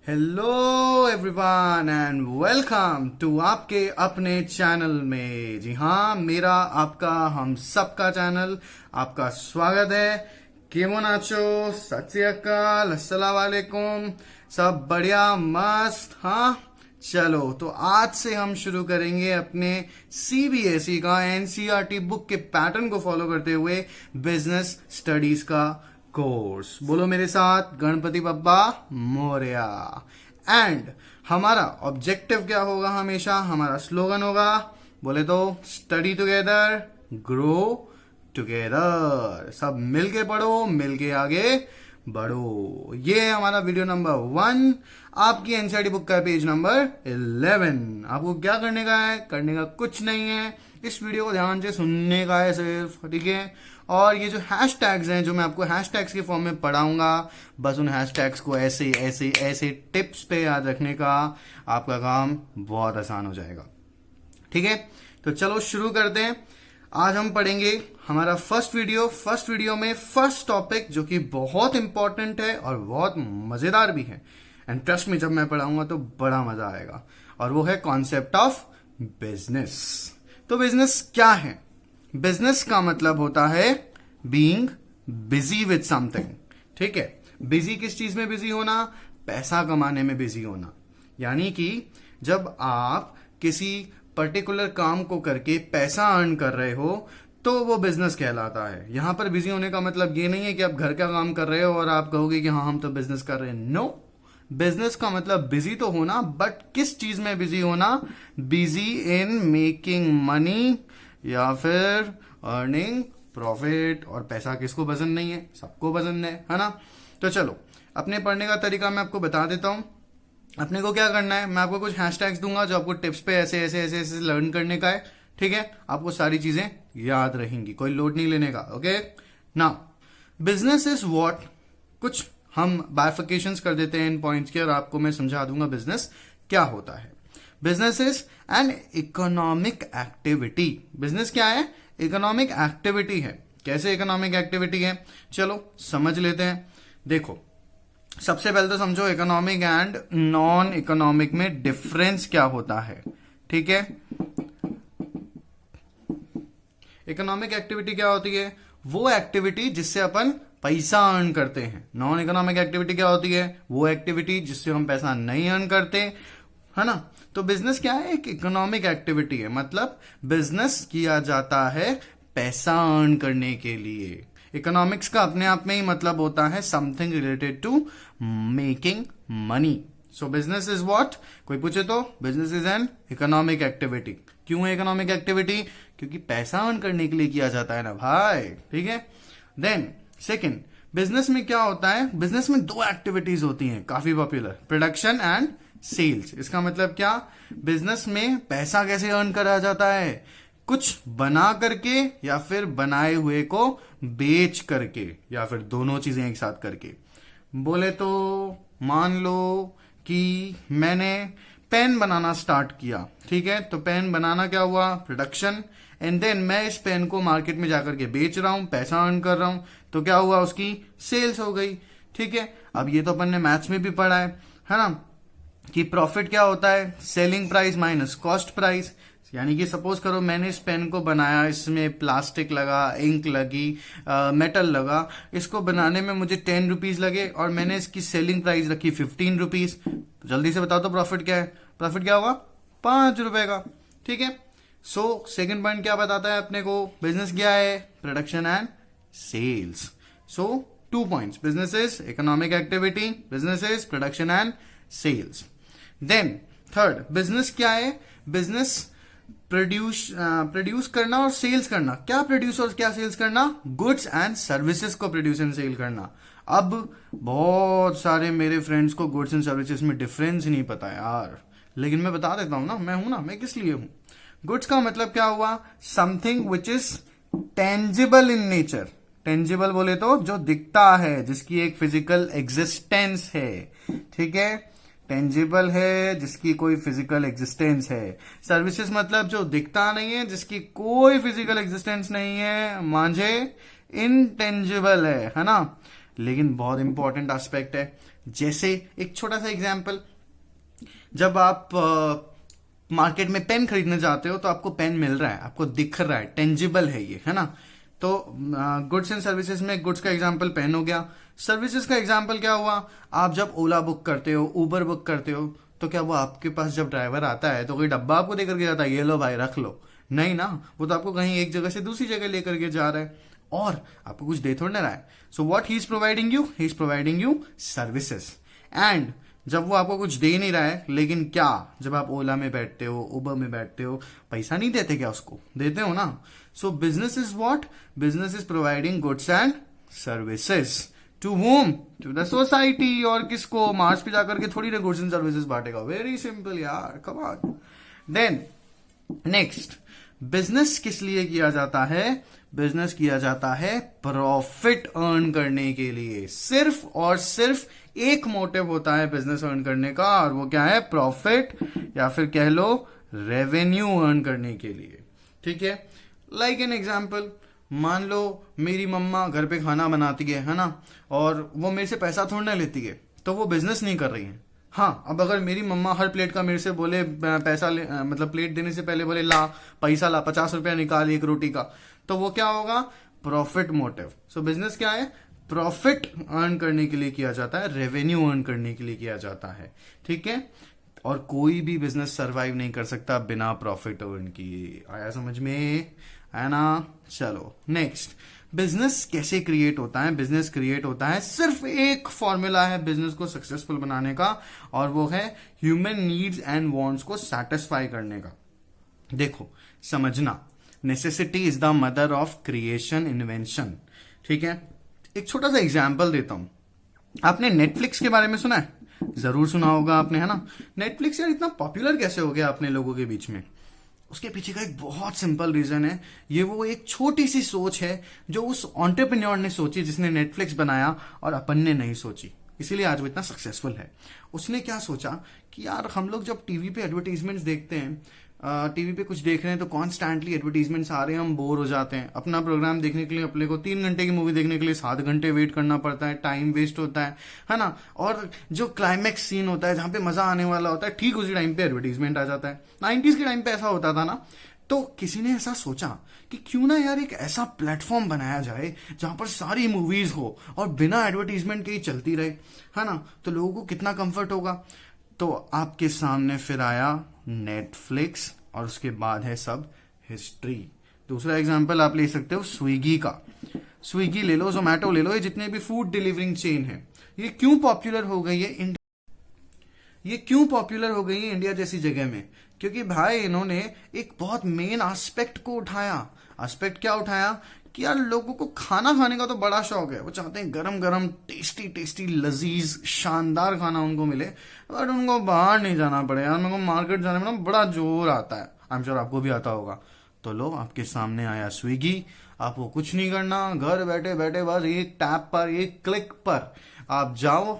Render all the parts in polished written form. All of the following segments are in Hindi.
Hello everyone and welcome to आपके अपने चैनल में। जी हाँ, मेरा आपका हम सबका चैनल आपका स्वागत है। केमन आचो, सत श्री अकाल, अस्सलाम वालेकुम, सब बढ़िया मस्त। हाँ चलो, तो आज से हम शुरू करेंगे अपने सीबीएसई का एनसीईआरटी बुक के पैटर्न को फॉलो करते हुए बिजनेस स्टडीज का कोर्स। बोलो मेरे साथ, गणपति बप्पा मोरया। एंड हमारा ऑब्जेक्टिव क्या होगा? हमेशा हमारा स्लोगन होगा, बोले तो स्टडी टुगेदर ग्रो टुगेदर। सब मिलके पढ़ो, मिलके आगे बढ़ो। ये है हमारा वीडियो नंबर 1, आपकी एनसीईआरटी बुक का पेज नंबर 11। आपको क्या करने का है? करने का कुछ नहीं है, इस वीडियो को ध्यान से सुनने का है सिर्फ, ठीक है। और ये जो हैशटैग्स हैं, जो मैं आपको हैशटैग्स के फॉर्म में पढ़ाऊंगा, बस उन हैशटैग्स को ऐसे ऐसे ऐसे टिप्स पे याद रखने का आपका काम बहुत आसान हो जाएगा, ठीक है। तो चलो शुरू करते हैं। आज हम पढ़ेंगे हमारा फर्स्ट वीडियो में फर्स्ट टॉपिक, जो कि बहुत इंपॉर्टेंट है और बहुत मजेदार भी है। एंड ट्रस्ट में, जब मैं पढ़ाऊंगा तो बड़ा मजा आएगा। और वो है कॉन्सेप्ट ऑफ बिजनेस। तो बिजनेस क्या है? बिजनेस का मतलब होता है बीइंग बिजी विथ समथिंग, ठीक है। बिजी किस चीज में बिजी होना? पैसा कमाने में बिजी होना। यानी कि जब आप किसी पर्टिकुलर काम को करके पैसा अर्न कर रहे हो तो वो बिजनेस कहलाता है। यहां पर बिजी होने का मतलब ये नहीं है कि आप घर का काम कर रहे हो और आप कहोगे कि हाँ हम तो बिजनेस कर रहे हैं। नो, बिजनेस का मतलब बिजी तो होना, बट किस चीज में बिजी होना? बिजी इन मेकिंग मनी या फिर अर्निंग प्रॉफिट। और पैसा किसको पसंद नहीं है? सबको पसंद है ना। तो चलो, अपने पढ़ने का तरीका मैं आपको बता देता हूं। अपने को क्या करना है, मैं आपको कुछ हैशटैग्स दूंगा जो आपको टिप्स पे ऐसे ऐसे ऐसे ऐसे लर्न करने का है, ठीक है। आपको सारी चीजें याद रहेंगी, कोई लोड नहीं लेने का, okay. Now business is what, कुछ हम बाइफिकेशंस कर देते हैं इन पॉइंट्स के और आपको मैं समझा दूंगा बिजनेस क्या होता है। Business is an economic activity. Business क्या है? इकोनॉमिक एक्टिविटी है। कैसे इकोनॉमिक एक्टिविटी है? चलो समझ लेते हैं। देखो, सबसे पहले तो समझो इकोनॉमिक एंड नॉन इकोनॉमिक में डिफरेंस क्या होता है, ठीक है। इकोनॉमिक एक्टिविटी क्या होती है? वो एक्टिविटी जिससे अपन पैसा अर्न करते हैं। नॉन इकोनॉमिक एक्टिविटी क्या होती है? वो एक्टिविटी जिससे हम पैसा नहीं अर्न करते, है ना। तो बिजनेस क्या है? एक इकोनॉमिक एक्टिविटी है, मतलब बिजनेस किया जाता है पैसा अर्न करने के लिए। इकोनॉमिक्स का अपने आप में ही मतलब होता है something related to making money. So business is what? कोई पूछे तो business is an economic activity. क्यों है इकोनॉमिक एक्टिविटी? क्योंकि पैसा अर्न करने के लिए किया जाता है ना भाई, ठीक है। देन सेकंड, बिजनेस में क्या होता है? बिजनेस में दो एक्टिविटीज होती हैं काफी पॉपुलर, प्रोडक्शन एंड सेल्स। इसका मतलब क्या? बिजनेस में पैसा कैसे अर्न करा जाता है? कुछ बना करके या फिर बनाए हुए को बेच करके, या फिर दोनों चीजें एक साथ करके। बोले तो मान लो कि मैंने पेन बनाना स्टार्ट किया, ठीक है। तो पेन बनाना क्या हुआ? प्रोडक्शन। एंड देन मैं इस पेन को मार्केट में जाकर के बेच रहा हूं, पैसा अर्न कर रहा हूं, तो क्या हुआ? उसकी सेल्स हो गई, ठीक है। अब ये तो अपन ने मैथ्स में भी पढ़ा है ना, कि प्रॉफिट क्या होता है? Selling price minus cost price. यानी कि सपोज करो मैंने इस पेन को बनाया, इसमें प्लास्टिक लगा, इंक लगी, मेटल लगा, इसको बनाने में मुझे 10 रुपीज लगे और मैंने इसकी सेलिंग प्राइस रखी 15 रुपीज। तो जल्दी से बताओ तो प्रॉफिट क्या है? प्रॉफिट क्या होगा? 5 रुपए का, ठीक है। सो सेकंड पॉइंट क्या बताता है अपने को? बिजनेस क्या है? Production and sales. So 2 points, business is economic activity, business is production and sales. Then third, business क्या है? बिजनेस प्रोड्यूस करना और सेल्स करना। क्या प्रोड्यूस और क्या सेल्स करना? गुड्स एंड सर्विसेज को प्रोड्यूस एंड सेल करना। अब बहुत सारे मेरे फ्रेंड्स को गुड्स एंड सर्विसेज में डिफरेंस ही नहीं पता यार, लेकिन मैं बता देता हूं ना, मैं हूं ना, मैं किस लिए हूं। गुड्स का मतलब क्या हुआ? Something which is tangible in nature. Tangible बोले तो जो दिखता है, जिसकी एक फिजिकल एग्जिस्टेंस है, ठीक है। टेंजिबल है, जिसकी कोई फिजिकल एग्जिस्टेंस है। सर्विसेज मतलब जो दिखता नहीं है, जिसकी कोई फिजिकल एग्जिस्टेंस नहीं है, मांझे इनटेंजिबल है ना। लेकिन बहुत इंपॉर्टेंट एस्पेक्ट है। जैसे एक छोटा सा एग्जांपल, जब आप मार्केट में पेन खरीदने जाते हो तो आपको पेन मिल रहा है, आपको दिख रहा है, टेंजिबल है ये, है ना। तो गुड्स एंड सर्विसेज में गुड्स का एग्जांपल पेन हो गया, सर्विसेज का एग्जांपल क्या हुआ, आप जब ओला बुक करते हो, उबर बुक करते हो, तो क्या वो आपके पास जब ड्राइवर आता है तो कोई डब्बा आपको देकर के जाता है, ये लो भाई रख लो? नहीं ना, वो तो आपको कहीं एक जगह से दूसरी जगह लेकर के जा रहा है और आपको कुछ दे थोड़ा रहा है। So what he is providing you, he is providing you services. And जब वो आपको कुछ दे नहीं रहा है, लेकिन क्या जब आप ओला में बैठते हो, उबर में बैठते हो, पैसा नहीं देते क्या उसको? देते हो ना। So business is what, business is providing goods and services to whom, to the society. और किसको? मार्स पे जाकर के थोड़ी ना गुड्स एंड सर्विसेज बांटेगा, वेरी सिंपल यार, come on. Then next, business किस लिए किया जाता है? बिजनेस किया जाता है प्रॉफिट अर्न करने के लिए। सिर्फ और सिर्फ एक मोटिव होता है बिजनेस अर्न करने का, और वो क्या है? प्रॉफिट, या फिर कह लो रेवेन्यू अर्न करने के लिए। ठीक है, लाइक एन एग्जाम्पल, मान लो मेरी मम्मा घर पे खाना बनाती है ना, और वो मेरे से पैसा थोड़ा ना लेती है, तो वो बिजनेस नहीं कर रही है। हाँ, अब अगर मेरी मम्मा हर प्लेट का मेरे से बोले पैसा मतलब प्लेट देने से पहले बोले ला पैसा ला, 50 रुपया निकाल एक रोटी का, तो वो क्या होगा? Profit motive. सो बिजनेस क्या है? प्रॉफिट अर्न करने के लिए किया जाता है, रेवेन्यू अर्न करने के लिए किया जाता है। ठीक है, और कोई भी बिजनेस सरवाइव नहीं कर सकता बिना प्रॉफिट अर्न किए। आया समझ में? है ना। चलो नेक्स्ट, बिजनेस कैसे क्रिएट होता है? बिजनेस क्रिएट होता है, सिर्फ एक फॉर्मूला है बिजनेस को सक्सेसफुल बनाने का, और वो है ह्यूमन नीड्स एंड वांट्स को सेटिस्फाई करने का। देखो समझना, necessity is the mother of creation, invention. ठीक है, एक छोटा सा एग्जाम्पल देता हूं। आपने नेटफ्लिक्स के बारे में सुना है? जरूर सुना होगा आपने, है ना। नेटफ्लिक्स यार इतना पॉपुलर कैसे हो गया अपने लोगों के बीच में? उसके पीछे का एक बहुत सिंपल रीजन है। ये वो एक छोटी सी सोच है जो उस एंटरप्रेन्योर ने सोची जिसने नेटफ्लिक्स बनाया, और अपन ने नहीं सोची, इसीलिए आज वो इतना सक्सेसफुल है। उसने क्या सोचा कि यार हम लोग जब टीवी पे एडवर्टीजमेंट्स देखते हैं, टीवी पे कुछ देख रहे हैं तो कॉन्स्टेंटली एडवर्टीजमेंट्स आ रहे हैं, हम बोर हो जाते हैं। अपना प्रोग्राम देखने के लिए अपने को 3 घंटे की मूवी देखने के लिए 7 घंटे वेट करना पड़ता है, टाइम वेस्ट होता है ना। और जो क्लाइमैक्स सीन होता है जहां पे मजा आने वाला होता है, ठीक उसी टाइम पे एडवर्टीजमेंट आ जाता है। 90s के टाइम पे ऐसा होता था ना। तो किसी ने ऐसा सोचा कि क्यों ना यार एक ऐसा प्लेटफॉर्म बनाया जाए जहां पर सारी मूवीज हो और बिना एडवर्टीजमेंट के ही चलती रहे, है ना। तो लोगों को कितना कंफर्ट होगा। तो आपके सामने फिर आया नेटफ्लिक्स, और उसके बाद है सब हिस्ट्री। दूसरा एग्जांपल आप ले सकते हो स्विगी का। स्विगी ले लो, जोमैटो ले लो, ये जितने भी फूड डिलीवरिंग चेन है, ये क्यों पॉपुलर हो गई है ये क्यों पॉपुलर हो गई है इंडिया जैसी जगह में? क्योंकि भाई इन्होंने एक बहुत मेन एस्पेक्ट को उठाया। एस्पेक्ट क्या उठाया? कि यार लोगों को खाना खाने का तो बड़ा शौक है, वो चाहते हैं गरम गरम टेस्टी टेस्टी लजीज शानदार खाना उनको मिले, बट उनको बाहर नहीं जाना पड़े। यार मेरे को मार्केट जाने में ना बड़ा जोर आता है, आई एम श्योर आपको भी आता होगा। तो लो आपके सामने आया स्विगी, आपको कुछ नहीं करना, घर बैठे बैठे बस एक टैप पर, एक क्लिक पर आप जाओ,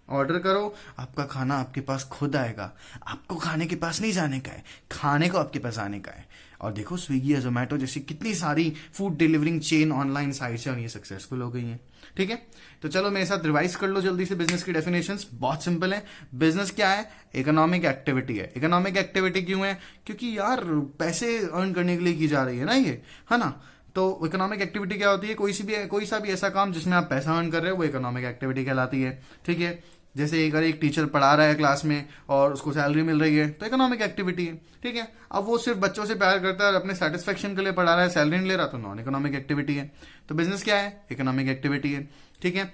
ऑर्डर करो, आपका खाना आपके पास खुद आएगा। आपको खाने के पास नहीं जाने का है, खाने को आपके पास आने का है। और देखो स्विगी या जोमैटो जैसी कितनी सारी food delivering chain online sites हैं और ये सक्सेसफुल हो गई हैं। ठीक है, तो चलो मेरे साथ रिवाइज कर लो जल्दी से बिजनेस की डेफिनेशंस। बहुत सिंपल है, बिजनेस क्या है? इकोनॉमिक एक्टिविटी है। इकोनॉमिक एक्टिविटी क्यों है? क्योंकि यार पैसे अर्न करने के लिए की जा रही है ना ये, है ना। तो इकोनॉमिक एक्टिविटी क्या होती है? कोई सा भी ऐसा काम जिसमें आप पैसा अर्न कर रहे हो, वो इकोनॉमिक एक्टिविटी कहलाती है। ठीक है, जैसे अगर एक टीचर पढ़ा रहा है क्लास में और उसको सैलरी मिल रही है तो इकोनॉमिक एक्टिविटी है। ठीक है, अब वो सिर्फ बच्चों से प्यार करता है और अपने सेटिस्फेक्शन के लिए पढ़ा रहा है, सैलरी नहीं ले रहा, तो नॉन इकोनॉमिक एक्टिविटी है। तो बिजनेस क्या है? इकोनॉमिक एक्टिविटी है। ठीक है,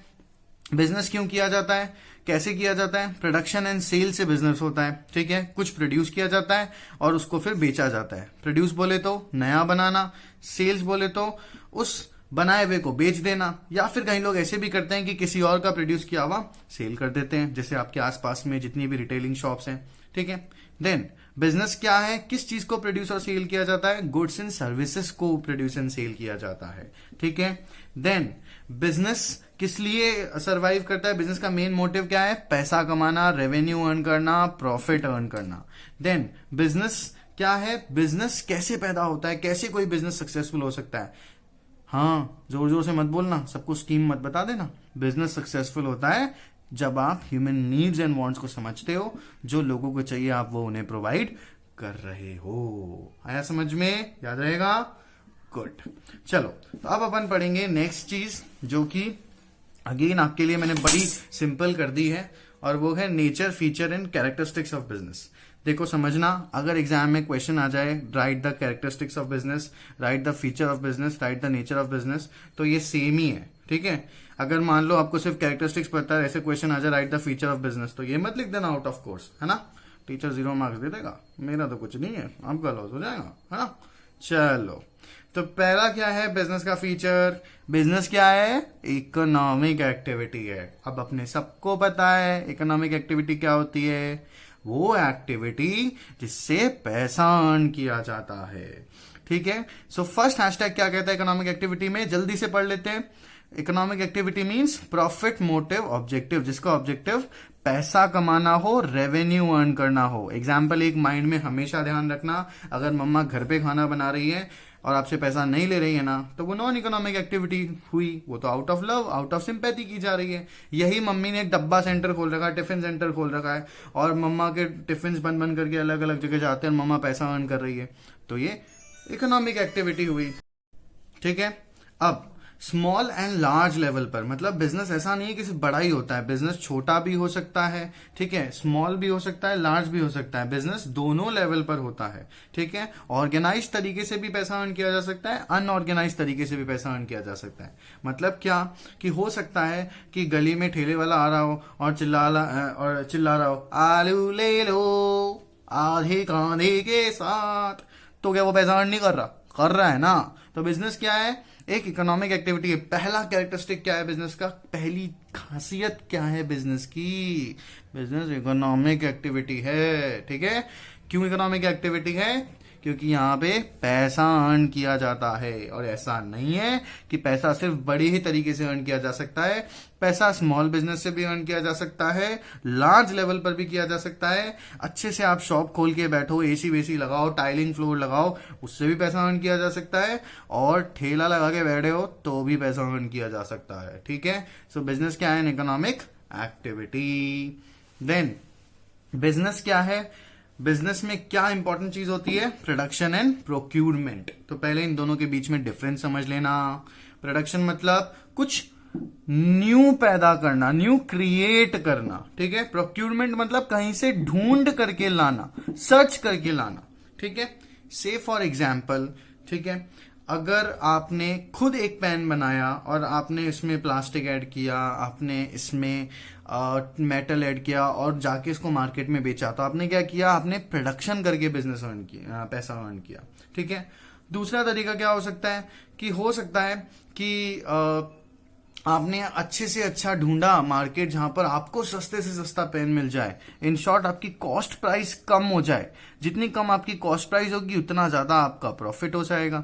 बिजनेस क्यों किया जाता है, कैसे किया जाता है? प्रोडक्शन एंड सेल से बिजनेस होता है। ठीक है, कुछ प्रोड्यूस किया जाता है और उसको फिर बेचा जाता है। प्रोड्यूस बोले तो नया बनाना, सेल्स बोले तो उस बनाए हुए को बेच देना, या फिर कई लोग ऐसे भी करते हैं कि किसी और का प्रोड्यूस किया हुआ सेल कर देते हैं, जैसे आपके आसपास में जितनी भी रिटेलिंग शॉप्स हैं। ठीक है, देन बिजनेस क्या है? किस चीज को प्रोड्यूस और सेल किया जाता है? गुड्स एंड सर्विसेज को प्रोड्यूस एंड सेल किया जाता है। ठीक है, देन बिजनेस किस लिए सरवाइव करता है? बिजनेस का मेन मोटिव क्या है? पैसा कमाना, रेवेन्यू अर्न करना, प्रॉफिट अर्न करना। देन बिजनेस क्या है? बिजनेस कैसे पैदा होता है? कैसे कोई बिजनेस सक्सेसफुल हो सकता है? हाँ, जोर जोर से मत बोलना, सबको स्कीम मत बता देना। बिजनेस सक्सेसफुल होता है जब आप ह्यूमन नीड्स एंड वांट्स को समझते हो, जो लोगों को चाहिए आप वो उन्हें प्रोवाइड कर रहे हो। आया समझ में? याद रहेगा? गुड। चलो, तो अब अपन पढ़ेंगे नेक्स्ट चीज, जो कि अगेन आपके लिए मैंने बड़ी सिंपल कर दी है, और वो है nature, feature and characteristics of business. देखो समझना, अगर एग्जाम में क्वेश्चन आ जाए right the characteristics of business, right the feature of business, right the nature of business, तो ये सेम ही है, ठीक है। अगर मान लो आपको सिर्फ कैरेक्टरिस्टिक्स पता है, ऐसे क्वेश्चन आ जाए right the feature of business, तो ये मत लिख देना आउट ऑफ कोर्स, है ना। टीचर 0 मार्क्स दे देगा, मेरा तो कुछ नहीं है, आपका लॉस हो जाएगा, है ना। चलो, तो पहला क्या है बिजनेस का फीचर? बिजनेस क्या है? इकोनॉमिक एक्टिविटी है। अब अपने सबको पता है इकोनॉमिक एक्टिविटी क्या होती है, वो एक्टिविटी जिससे पैसा अर्न किया जाता है, ठीक है। सो फर्स्ट हैशटैग क्या कहता है इकोनॉमिक एक्टिविटी में, जल्दी से पढ़ लेते हैं। Economic activity means profit motive objective, जिसका ऑब्जेक्टिव पैसा कमाना हो, रेवेन्यू अर्न करना हो। एग्जाम्पल एक माइंड में हमेशा ध्यान रखना, अगर मम्मा घर पे खाना बना रही है और आपसे पैसा नहीं ले रही है ना, तो वो नॉन इकोनॉमिक एक्टिविटी हुई, वो तो out of love, out of sympathy की जा रही है। यही मम्मी ने एक डब्बा सेंटर खोल रखा है, टिफिन सेंटर खोल रखा है, और मम्मा के टिफिन बन बन करके अलग अलग जगह जाते हैं, मम्मा पैसा अर्न कर रही है, तो ये इकोनॉमिक एक्टिविटी हुई, ठीक है। अब स्मॉल एंड लार्ज लेवल पर, मतलब बिजनेस ऐसा नहीं है कि सिर्फ बड़ा ही होता है, बिजनेस छोटा भी हो सकता है, ठीक है, स्मॉल भी हो सकता है, लार्ज भी हो सकता है, बिजनेस दोनों लेवल पर होता है, ठीक है। ऑर्गेनाइज तरीके से भी पैसा अर्न किया जा सकता है, अनऑर्गेनाइज तरीके से भी पैसा अर्न किया जा सकता है। मतलब क्या कि हो सकता है कि गली में ठेले वाला आ रहा हो और चिल्ला रहा हो, आलू ले लो आधे कांधे के साथ, तो क्या वो पैसा अर्न नहीं कर रहा? कर रहा है ना। तो बिजनेस क्या है? एक इकोनॉमिक एक्टिविटी है। पहला कैरेक्टरिस्टिक क्या है बिजनेस का, पहली खासियत क्या है बिजनेस की? बिजनेस इकोनॉमिक एक्टिविटी है, ठीक है। क्यों इकोनॉमिक एक्टिविटी है? क्योंकि यहाँ पे पैसा अर्न किया जाता है, और ऐसा नहीं है कि पैसा सिर्फ बड़े ही तरीके से अर्न किया जा सकता है, पैसा स्मॉल बिजनेस से भी अर्न किया जा सकता है, लार्ज लेवल पर भी किया जा सकता है। अच्छे से आप शॉप खोल के बैठो, एसी वेसी लगाओ, टाइलिंग फ्लोर लगाओ, उससे भी पैसा अर्न किया जा सकता है, और ठेला लगा के बैठे हो तो भी पैसा अर्न किया जा सकता है, ठीक है। सो बिजनेस क्या है? An economic activity. Then business क्या है? बिजनेस में क्या इंपॉर्टेंट चीज होती है? Production and procurement. तो पहले इन दोनों के बीच में डिफरेंस समझ लेना। प्रोडक्शन मतलब कुछ न्यू पैदा करना, न्यू क्रिएट करना, ठीक है। प्रोक्यूरमेंट मतलब कहीं से ढूंढ करके लाना, सर्च करके लाना, ठीक है। से फॉर एग्जाम्पल, ठीक है, अगर आपने खुद एक पेन बनाया और आपने इसमें प्लास्टिक ऐड किया, आपने इसमें मेटल ऐड किया और जाके इसको मार्केट में बेचा, तो आपने क्या किया? आपने प्रोडक्शन करके बिजनेस अर्न किया, पैसा अर्न किया, ठीक है। दूसरा तरीका क्या हो सकता है कि हो सकता है कि आपने अच्छे से अच्छा ढूंढा मार्केट जहां पर आपको सस्ते से सस्ता पेन मिल जाए। इन शॉर्ट आपकी कॉस्ट प्राइस कम हो जाए। जितनी कम आपकी कॉस्ट प्राइस होगी उतना ज्यादा आपका प्रॉफिट हो जाएगा।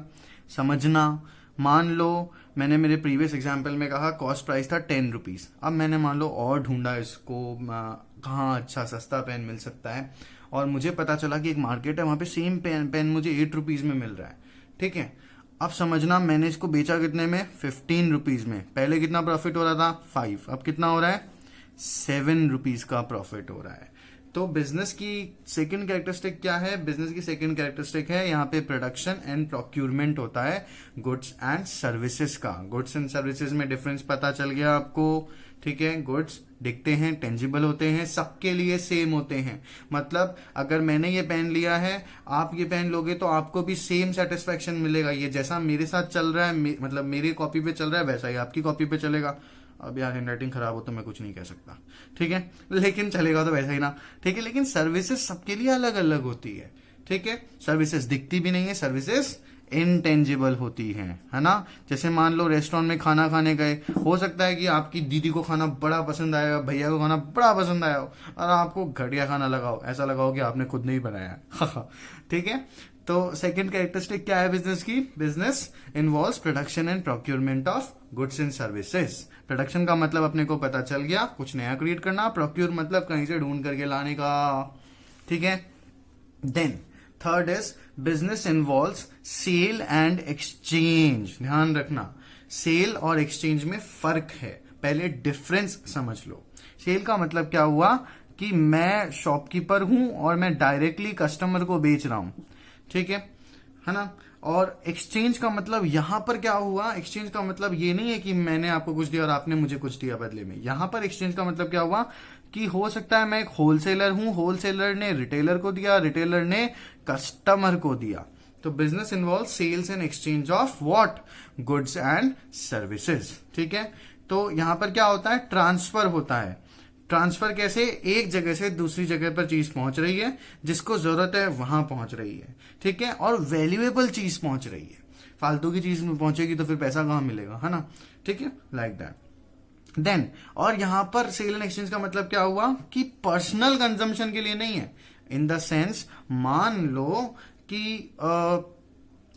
समझना, मान लो मैंने मेरे प्रीवियस एग्जाम्पल में कहा कॉस्ट प्राइस था 10 रुपीज, अब मैंने मान लो और ढूंढा इसको कहाँ अच्छा सस्ता पेन मिल सकता है, और मुझे पता चला कि एक मार्केट है वहां पे सेम पेन मुझे 8 रुपीज में मिल रहा है, ठीक है। अब समझना, मैंने इसको बेचा कितने में? 15 रुपीज में। पहले कितना प्रॉफिट हो रहा था? 5। अब कितना हो रहा है? 7 रुपीज का प्रॉफिट हो रहा है। तो बिजनेस की सेकंड कैरेक्टरिस्टिक क्या है? बिजनेस की सेकंड कैरेक्टरिस्टिक है यहाँ पे प्रोडक्शन एंड प्रोक्यूरमेंट होता है गुड्स एंड सर्विसेज का। गुड्स एंड सर्विसेज में डिफरेंस पता चल गया आपको, ठीक है। गुड्स दिखते हैं, टेंजिबल होते हैं, सबके लिए सेम होते हैं। मतलब अगर मैंने ये पेन लिया है, आप ये पेन लोगे तो आपको भी सेम सेटिस्फेक्शन मिलेगा। ये जैसा मेरे साथ चल रहा है, मतलब मेरी कॉपी पे चल रहा है, वैसा ही आपकी कॉपी पे चलेगा। अब यार हैंडराइटिंग खराब हो तो मैं कुछ नहीं कह सकता, ठीक है, लेकिन चलेगा तो वैसा ही ना, ठीक है। लेकिन सर्विसेज सबके लिए अलग अलग होती है, ठीक है। सर्विसेज दिखती भी नहीं है, सर्विसेज इनटेंजिबल होती है ना। जैसे मान लो रेस्टोरेंट में खाना खाने गए, हो सकता है कि आपकी दीदी को खाना बड़ा पसंद आया, भैया को खाना बड़ा पसंद आया हो, और आपको घटिया खाना लगाओ, ऐसा लगाओ कि आपने खुद नहीं बनाया, ठीक है। तो सेकंड कैरेक्टरिस्टिक क्या है बिजनेस की? Business involves production and procurement of goods and services. Production का मतलब अपने को पता चल गया, कुछ नया क्रिएट करना। प्रोक्यूर मतलब कहीं से ढूंढ करके लाने का, ठीक है। Then third is business involves sale and exchange. ध्यान रखना, सेल और एक्सचेंज में फर्क है। पहले डिफरेंस समझ लो। सेल का मतलब क्या हुआ कि मैं शॉपकीपर हूं और मैं डायरेक्टली कस्टमर को बेच रहा हूं, ठीक है ना। और एक्सचेंज का मतलब यहां पर क्या हुआ, एक्सचेंज का मतलब ये नहीं है कि मैंने आपको कुछ दिया और आपने मुझे कुछ दिया बदले में। यहां पर एक्सचेंज का मतलब क्या हुआ कि हो सकता है मैं एक होलसेलर हूं, होलसेलर ने रिटेलर को दिया, रिटेलर ने कस्टमर को दिया। तो business involve sales and exchange of what, goods and services, ठीक है। तो यहां पर क्या होता है, ट्रांसफर होता है। ट्रांसफर कैसे, एक जगह से दूसरी जगह पर चीज पहुंच रही है, जिसको जरूरत है वहां पहुंच रही है, ठीक है, और वैल्यूएबल चीज पहुंच रही है। फालतू की चीज में पहुंचेगी तो फिर पैसा कहां मिलेगा, है ना, ठीक है, लाइक दैट। देन और यहां पर सेल एंड एक्सचेंज का मतलब क्या हुआ कि पर्सनल कंजम्पशन के लिए नहीं है। इन द सेंस, मान लो कि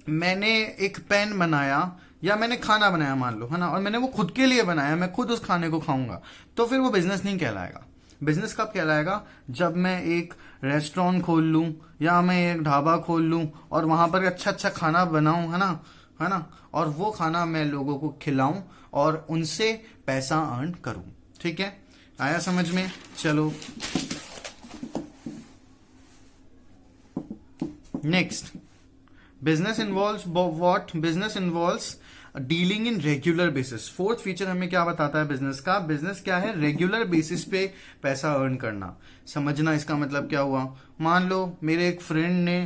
मैंने एक पेन बनाया या मैंने खाना बनाया मान लो, है ना, और मैंने वो खुद के लिए बनाया, मैं खुद उस खाने को खाऊंगा, तो फिर वो बिजनेस नहीं कहलाएगा। बिजनेस कब कहलाएगा, जब मैं एक रेस्टोरेंट खोल लूं या मैं एक ढाबा खोल लूं और वहां पर अच्छा अच्छा खाना बनाऊं, है ना, और वो खाना मैं लोगों को खिलाऊं और उनसे पैसा अर्न करूं, ठीक है। आया समझ में? चलो next, business involves what, business involves dealing in regular basis. Fourth feature हमें क्या बताता है बिजनेस का, बिजनेस क्या है, रेगुलर बेसिस पे पैसा अर्न करना। समझना इसका मतलब क्या हुआ, मान लो मेरे एक फ्रेंड ने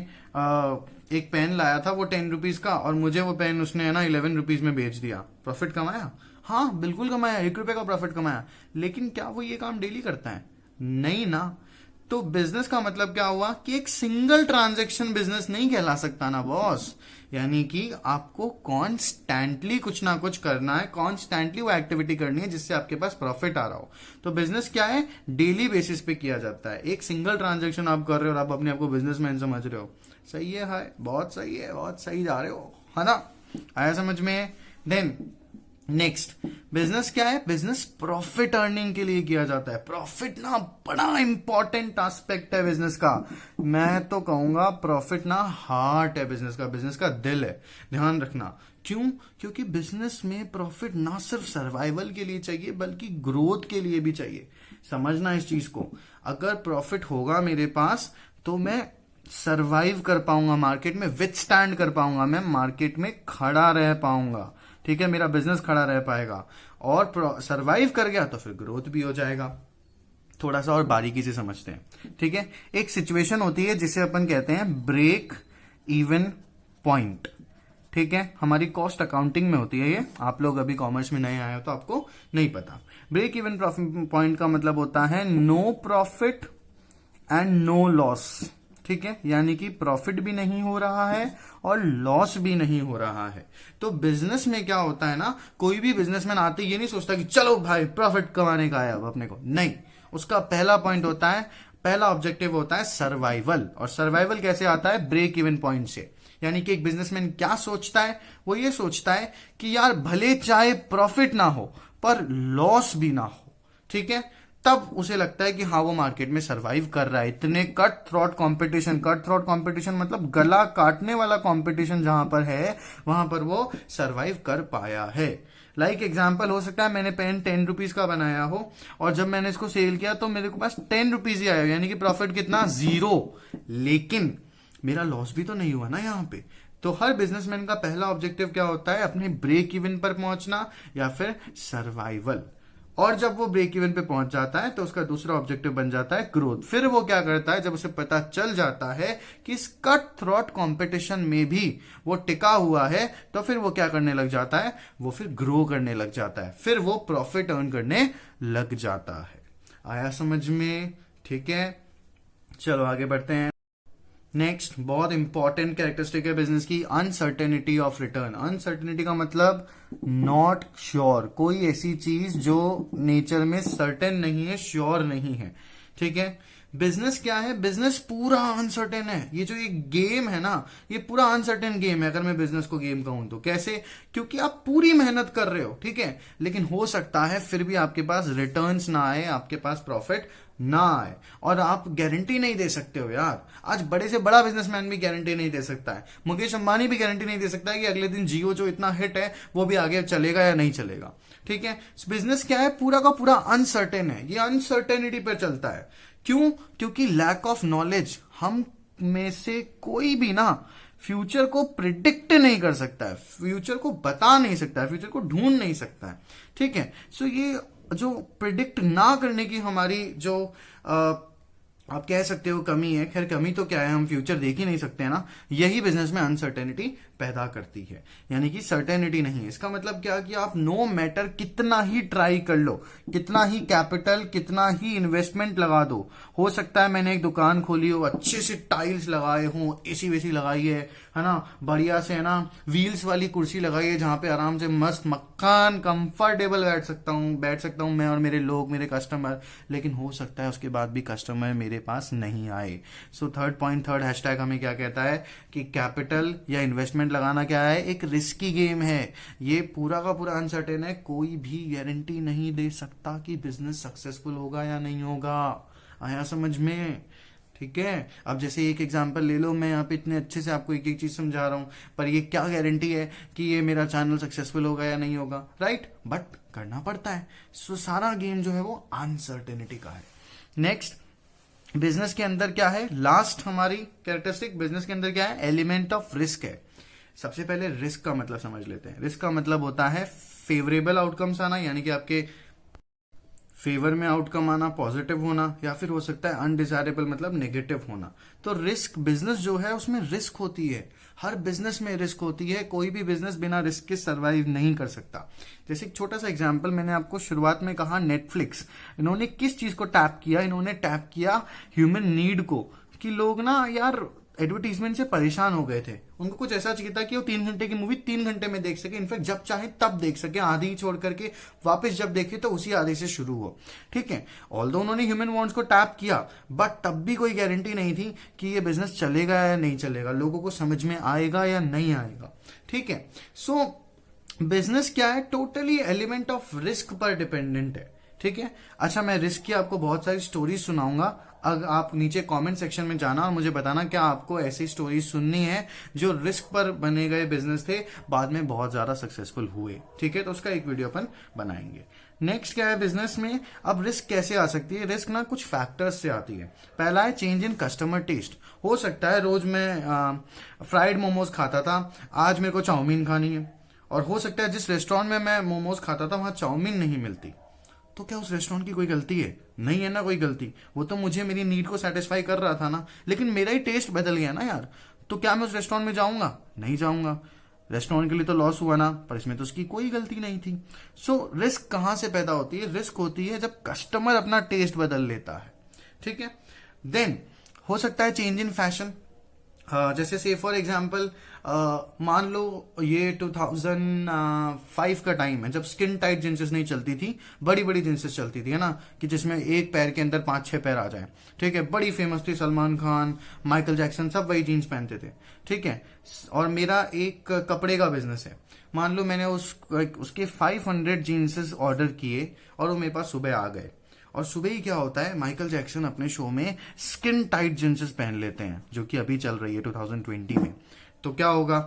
एक पेन लाया था वो 10 रुपीज का, और मुझे वो पेन उसने है ना 11 रुपीज में बेच दिया। प्रॉफिट कमाया? हाँ बिल्कुल कमाया, 1 रुपए का प्रॉफिट कमाया। लेकिन क्या वो ये काम डेली करता है? नहीं ना। तो बिजनेस का मतलब क्या हुआ कि एक सिंगल ट्रांजैक्शन बिजनेस नहीं कहला सकता ना बॉस। यानी कि आपको कॉन्स्टेंटली कुछ ना कुछ करना है, कॉन्स्टेंटली वो एक्टिविटी करनी है जिससे आपके पास प्रॉफिट आ रहा हो। तो बिजनेस क्या है, डेली बेसिस पे किया जाता है। एक सिंगल ट्रांजैक्शन आप कर रहे हो और आप अपने आप को बिजनेसमैन समझ रहे हो, सही है, हाय बहुत सही है, बहुत सही जा रहे हो, है ना। आया समझ में? देन नेक्स्ट, बिजनेस क्या है, बिजनेस प्रॉफिट अर्निंग के लिए किया जाता है। प्रॉफिट ना बड़ा इंपॉर्टेंट एस्पेक्ट है बिजनेस का। मैं तो कहूंगा प्रॉफिट ना हार्ट है बिजनेस का, बिजनेस का दिल है। ध्यान रखना, क्यों? क्योंकि बिजनेस में प्रॉफिट ना सिर्फ सर्वाइवल के लिए चाहिए बल्कि ग्रोथ के लिए भी चाहिए। समझना इस चीज को, अगर प्रॉफिट होगा मेरे पास तो मैं सर्वाइव कर पाऊंगा मार्केट में, विथस्टैंड कर पाऊंगा, मैं मार्केट में खड़ा रह पाऊंगा, ठीक है, मेरा बिजनेस खड़ा रह पाएगा। और सरवाइव कर गया तो फिर ग्रोथ भी हो जाएगा। थोड़ा सा और बारीकी से समझते हैं, ठीक है। एक सिचुएशन होती है जिसे अपन कहते हैं ब्रेक इवन पॉइंट, ठीक है, हमारी कॉस्ट अकाउंटिंग में होती है ये। आप लोग अभी कॉमर्स में नए आए हो तो आपको नहीं पता। ब्रेक इवन पॉइंट का मतलब होता है no profit and no loss, ठीक है, यानी कि प्रॉफिट भी नहीं हो रहा है और लॉस भी नहीं हो रहा है। तो बिजनेस में क्या होता है ना, कोई भी बिजनेसमैन आते ये नहीं सोचता कि चलो भाई प्रॉफिट कमाने का है अब अपने को, नहीं। उसका पहला पॉइंट होता है, पहला ऑब्जेक्टिव होता है सर्वाइवल। और सर्वाइवल कैसे आता है, ब्रेक इवन पॉइंट से। यानी कि एक बिजनेसमैन क्या सोचता है, वो ये सोचता है कि यार भले चाहे प्रॉफिट ना हो पर लॉस भी ना हो, ठीक है, तब उसे लगता है कि हाँ वो मार्केट में सरवाइव कर रहा है। इतने कट थ्रोट कंपटीशन मतलब गला काटने वाला कंपटीशन जहां पर है वहां पर वो सरवाइव कर पाया है। लाइक एग्जाम्पल हो सकता है मैंने पेन 10 रुपीज का बनाया हो और जब मैंने इसको सेल किया तो मेरे को पास 10 रुपीज ही आया, यानी कि प्रॉफिट कितना, 0। लेकिन मेरा लॉस भी तो नहीं हुआ ना यहाँ पे। तो हर बिजनेसमैन का पहला ऑब्जेक्टिव क्या होता है, अपने ब्रेक इवन पर पहुंचना या फिर सर्वाइवल। और जब वो ब्रेक इवन पे पहुंच जाता है तो उसका दूसरा ऑब्जेक्टिव बन जाता है ग्रोथ। फिर वो क्या करता है, जब उसे पता चल जाता है कि इस कट थ्रोट कंपटीशन में भी वो टिका हुआ है, तो फिर वो क्या करने लग जाता है, वो फिर ग्रो करने लग जाता है, फिर वो प्रॉफिट अर्न करने लग जाता है। आया समझ में? ठीक है, चलो आगे बढ़ते हैं। नेक्स्ट, बहुत इंपॉर्टेंट कैरेक्टरिस्टिक है बिजनेस की, अनसर्टेनिटी ऑफ रिटर्न। अनसर्टेनिटी का मतलब नॉट श्योर, कोई ऐसी चीज जो नेचर में सर्टेन नहीं है, श्योर नहीं है, ठीक है। बिजनेस क्या है, बिजनेस पूरा अनसर्टेन है। ये जो ये गेम है ना, ये पूरा अनसर्टेन गेम है। अगर मैं बिजनेस को गेम कहूं तो कैसे, क्योंकि आप पूरी मेहनत कर रहे हो, ठीक है, लेकिन हो सकता है फिर भी आपके पास रिटर्न्स ना आए, आपके पास प्रॉफिट ना आए। और आप गारंटी नहीं दे सकते हो यार, आज बड़े से बड़ा बिजनेसमैन भी गारंटी नहीं दे सकता है, मुकेश अंबानी भी गारंटी नहीं दे सकता है कि अगले दिन जियो जो इतना हिट है वो भी आगे चलेगा या नहीं चलेगा। ठीक है, बिजनेस क्या है, पूरा का पूरा अनसर्टेन है, ये अनसर्टेनिटी पर चलता है। क्यों? क्योंकि लैक ऑफ नॉलेज। हम में से कोई भी ना फ्यूचर को प्रिडिक्ट नहीं कर सकता है, फ्यूचर को बता नहीं सकता है, फ्यूचर को ढूंढ नहीं सकता है। ठीक है, सो ये जो प्रिडिक्ट ना करने की हमारी जो आप कह सकते हो कमी है, खैर कमी तो क्या है, हम फ्यूचर देख ही नहीं सकते हैं ना, यही बिजनेस में अनसर्टेनिटी पैदा करती है, यानी कि सर्टेनिटी नहीं है। इसका मतलब क्या कि आप नो मैटर कितना ही ट्राई कर लो, कितना ही कैपिटल, कितना ही इन्वेस्टमेंट लगा दो, हो सकता है मैंने एक दुकान खोली हो, अच्छे से टाइल्स लगाए हों, एसी वेसी लगाई है ना, बढ़िया से है ना, व्हील्स वाली कुर्सी लगाई है जहां पे आराम से मस्त मक्खन कंफर्टेबल बैठ सकता हूं मैं और मेरे लोग, मेरे कस्टमर, लेकिन हो सकता है उसके बाद भी कस्टमर मेरे पास नहीं आए। सो थर्ड हैशटैग हमें क्या कहता है कि कैपिटल या इन्वेस्टमेंट लगाना क्या है, एक रिस्की गेम है, ये पूरा का पूरा अनसर्टेन है, कोई भी गारंटी नहीं दे सकता कि बिजनेस सक्सेसफुल होगा या नहीं होगा। आया समझ में? ठीक है, अब जैसे एक एग्जांपल ले लो, मैं यहाँ पे इतने अच्छे से आपको एक एक चीज समझा रहा हूं, पर ये क्या गारंटी है कि ये मेरा चैनल सक्सेसफुल होगा या नहीं होगा, राइट? बट करना पड़ता है। सो सारा गेम जो है वो अनसर्टेनिटी का है। नेक्स्ट, बिजनेस के अंदर क्या है, लास्ट हमारी कैरेक्टरिस्टिक बिजनेस के अंदर क्या है, एलिमेंट ऑफ रिस्क है। सबसे पहले रिस्क का मतलब समझ लेते हैं। रिस्क का मतलब होता है फेवरेबल आउटकम्स आना, यानी कि आपके फेवर में आउटकम आना, पॉजिटिव होना, या फिर हो सकता है अनडिजायरेबल मतलब नेगेटिव होना। तो रिस्क, बिजनेस जो है उसमें रिस्क होती है, हर बिजनेस में रिस्क होती है, कोई भी बिजनेस बिना रिस्क के सरवाइव नहीं कर सकता। जैसे एक छोटा सा एग्जांपल मैंने आपको शुरुआत में कहा, नेटफ्लिक्स, इन्होंने किस चीज को टैप किया, इन्होंने टैप किया ह्यूमन नीड को, कि लोग ना यार एडवर्टीजमेंट से परेशान हो गए थे, उनको कुछ ऐसा चाहिए था कि वो 3 घंटे की मूवी 3 घंटे में देख सके, इनफैक्ट जब चाहे तब देख सके, आधी छोड़ करके वापस जब देखे तो उसी आधे से शुरू हो। ठीक है, ऑल्दो उन्होंने ह्यूमन वांट्स को टैप किया, बट तब भी कोई गारंटी नहीं थी कि ये बिजनेस चलेगा या नहीं चलेगा, लोगों को समझ में आएगा या नहीं आएगा। ठीक है, सो बिजनेस क्या है, टोटली एलिमेंट ऑफ रिस्क पर डिपेंडेंट है। ठीक है, अच्छा मैं रिस्क की आपको बहुत सारी स्टोरीज सुनाऊंगा, अगर आप नीचे कमेंट सेक्शन में जाना और मुझे बताना क्या आपको ऐसी स्टोरीज सुननी है जो रिस्क पर बने गए बिजनेस थे, बाद में बहुत ज्यादा सक्सेसफुल हुए। ठीक है, तो उसका एक वीडियो अपन बनाएंगे। नेक्स्ट क्या है बिजनेस में, अब रिस्क कैसे आ सकती है, रिस्क ना कुछ फैक्टर्स से आती है। पहला है चेंज इन कस्टमर टेस्ट। हो सकता है रोज मैं फ्राइड मोमोज खाता था, आज मेरे को चाउमीन खानी है, और हो सकता है जिस रेस्टोरेंट में मैं मोमोज खाता था वहां चाउमीन नहीं मिलती, तो क्या उस रेस्टोरेंट की कोई गलती है? नहीं है ना कोई गलती, वो तो मुझे मेरी नीड को सेटिस्फाई कर रहा था ना, लेकिन मेरा ही टेस्ट बदल गया ना यार, तो क्या मैं उस रेस्टोरेंट में जाऊंगा? नहीं जाऊंगा। रेस्टोरेंट के लिए तो लॉस हुआ ना, पर इसमें तो उसकी कोई गलती नहीं थी। सो रिस्क कहां से पैदा होती है, रिस्क होती है जब कस्टमर अपना टेस्ट बदल लेता है। ठीक है, देन हो सकता है चेंज इन फैशन, जैसे से फॉर एग्जाम्पल मान लो ये 2005 का टाइम है जब स्किन टाइट जींसेस नहीं चलती थी, बड़ी बड़ी जींसेस चलती थी, है ना, कि जिसमें एक पैर के अंदर 5-6 पैर आ जाए। ठीक है, बड़ी फेमस थी, सलमान खान, माइकल जैक्सन, सब वही जीन्स पहनते थे। ठीक है, और मेरा एक कपड़े का बिजनेस है, मान लो मैंने उसके 500 जीन्सेस ऑर्डर किए और वो मेरे पास सुबह आ गए, और सुबह ही क्या होता है, माइकल जैक्सन अपने शो में स्किन टाइट जींसेस पहन लेते हैं, जो कि अभी चल रही है 2020 में। तो क्या होगा,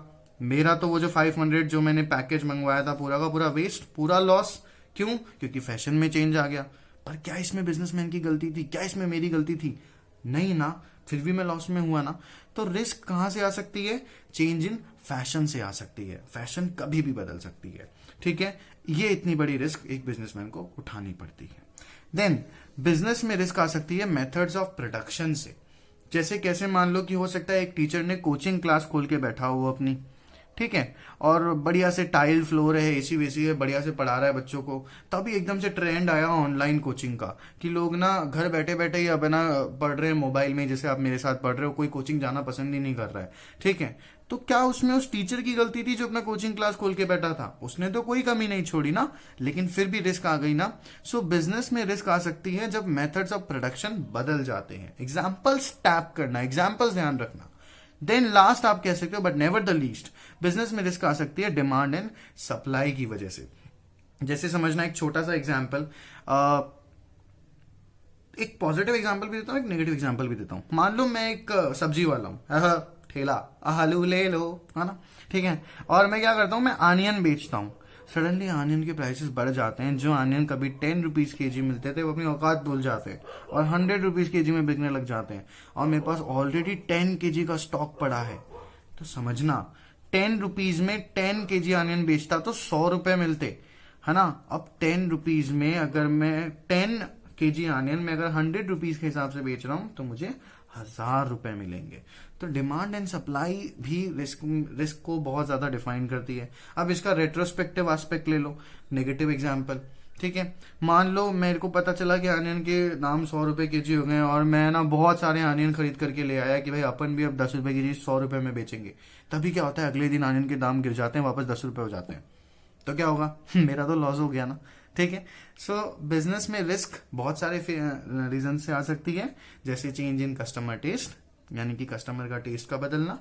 मेरा तो वो जो 500 जो मैंने पैकेज मंगवाया था पूरा का पूरा वेस्ट, पूरा लॉस। क्यों? क्योंकि फैशन में चेंज आ गया। पर क्या इसमें बिजनेसमैन की गलती थी? क्या इसमें मेरी गलती थी? नहीं ना, फिर भी मैं लॉस में हुआ ना। तो रिस्क कहां से आ सकती है? चेंज इन फैशन से आ सकती है, फैशन कभी भी बदल सकती है। ठीक है, ये इतनी बड़ी रिस्क एक बिजनेसमैन को उठानी पड़ती है। देन बिजनेस में रिस्क आ सकती है मेथड्स ऑफ प्रोडक्शन से। जैसे कैसे, मान लो कि हो सकता है एक टीचर ने कोचिंग क्लास खोल के बैठा हुआ अपनी, ठीक है, और बढ़िया से टाइल फ्लोर है, एसी वेसी है, बढ़िया से पढ़ा रहा है बच्चों को। तभी एकदम से ट्रेंड आया ऑनलाइन कोचिंग का कि लोग ना घर बैठे बैठे ही अब ना पढ़ रहे हैं मोबाइल में, जैसे आप मेरे साथ पढ़ रहे हो, कोई कोचिंग जाना पसंद ही नहीं कर रहा है। ठीक है, तो क्या उसमें उस टीचर की गलती थी जो अपना कोचिंग क्लास खोल के बैठा था? उसने तो कोई कमी नहीं छोड़ी ना, लेकिन फिर भी रिस्क आ गई ना। सो बिजनेस में रिस्क आ सकती है जब मेथड्स ऑफ प्रोडक्शन बदल जाते हैं। एग्जाम्पल्स टैप करना, एग्जाम्पल्स ध्यान रखना। देन लास्ट आप कह सकते हो but never the least, business में रिस्क आ सकती है डिमांड एंड सप्लाई की वजह से। जैसे समझना, एक छोटा सा एग्जाम्पल, एक पॉजिटिव एग्जांपल भी देता हूँ, एक नेगेटिव एग्जांपल भी देता हूँ। मान लो मैं एक सब्जी वाला हूँ, ठेला, आलू ले लो, है ना, ठीक है। और मैं क्या करता हूँ, मैं आनियन बेचता हूँ। सडनली आनियन के प्राइसेस बढ़ जाते हैं। जो आनियन कभी 10 रुपीज के जी मिलते थे वो अपनी औकात भूल जाते हैं और 100 रुपीज के जी में बिकने लग जाते हैं। और मेरे पास ऑलरेडी 10 के जी का स्टॉक पड़ा है। तो समझना, 10 रुपीज में 10 के जी आनियन बेचता तो 100 रुपए मिलते, है ना। अब 10 रुपीज में अगर मैं 10 के जी आनियन में अगर 100 रुपीज के हिसाब से बेच रहा हूं तो मुझे 1000 रुपए मिलेंगे। तो डिमांड एंड सप्लाई भी रिस्क को बहुत ज्यादा डिफाइन करती है। अब इसका रेट्रोस्पेक्टिव एस्पेक्ट ले लो, नेगेटिव एग्जाम्पल, ठीक है। मान लो मेरे को पता चला कि अनियन के दाम 100 रुपए के जी हो गए और मैं ना बहुत सारे अनियन खरीद करके ले आया कि भाई अपन भी अब 10 रुपए की चीज 100 रुपए में बेचेंगे। तभी क्या होता है, अगले दिन अनियन के दाम गिर जाते हैं, वापस 10 रुपए हो जाते हैं। तो क्या होगा, मेरा तो लॉस हो गया ना, ठीक है। सो बिजनेस में रिस्क बहुत सारे रीजन से आ सकती है, जैसे चेंज इन कस्टमर टेस्ट, यानी कि कस्टमर का टेस्ट का बदलना,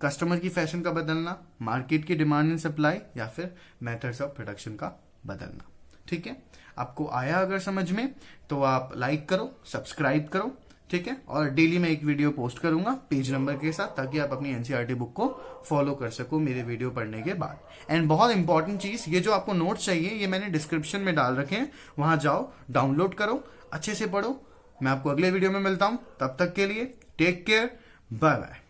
कस्टमर की फैशन का बदलना, मार्केट की डिमांड एंड सप्लाई, या फिर मेथड्स ऑफ प्रोडक्शन का बदलना, ठीक है। आपको आया अगर समझ में तो आप लाइक करो, सब्सक्राइब करो, ठीक है। और डेली मैं एक वीडियो पोस्ट करूंगा पेज नंबर के साथ, ताकि आप अपनी एनसीईआरटी बुक को फॉलो कर सको मेरे वीडियो पढ़ने के बाद। एंड बहुत इंपॉर्टेंट चीज, ये जो आपको नोट्स चाहिए ये मैंने डिस्क्रिप्शन में डाल रखे हैं, वहां जाओ, डाउनलोड करो, अच्छे से पढ़ो। मैं आपको अगले वीडियो में मिलता हूं, तब तक के लिए टेक केयर, बाय बाय।